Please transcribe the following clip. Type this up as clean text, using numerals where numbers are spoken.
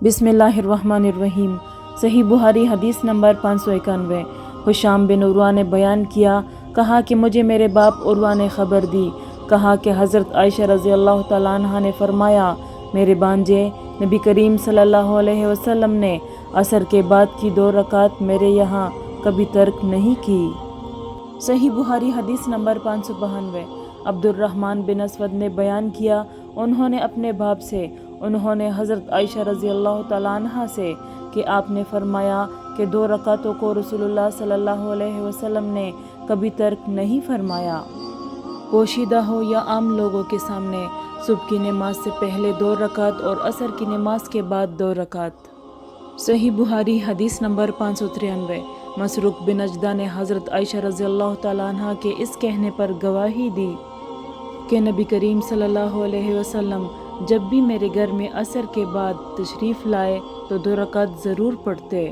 बिस्मिल्लाहिर्रहमानिर्रहीम। सही बुहारी हदीस नंबर 591। हुशाम बिन उर्वा ने बयान किया, कहा कि मुझे मेरे बाप उर्वा ने खबर दी, कहा कि हज़रत आयशा रज़ी अल्लाह तआला अन्हा ने फरमाया, मेरे भांजे नबी करीम सल्लल्लाहु अलैहि वसल्लम ने असर के बाद की 2 रकात मेरे यहाँ कभी तर्क नहीं की। सही बुहारी हदीस नंबर 592। अब्दुर्रहमान बिन असवद ने बयान किया, उन्होंने अपने बाप से, उन्होंने हज़रत आयशा रज़ी अल्लाह तआला अन्हा से कि आपने फरमाया कि 2 रकातों को रसूलुल्लाह सल्लल्लाहु अलैहि वसल्लम ने कभी तर्क नहीं फरमाया। पोशीदा हो या आम लोगों के सामने सुबह की नमाज से पहले 2 रकात और असर की नमाज के बाद 2 रकात। सही बुहारी हदीस नंबर 593। मसरूक बिन अजदा ने हज़रत आयशा रज़ी अल्लाह तआला अन्हा के इस कहने पर गवाही दी कि नबी करीम सल्लल्लाहु अलैहि वसल्लम जब भी मेरे घर में असर के बाद तशरीफ़ लाए तो 2 रकात ज़रूर पढ़ते।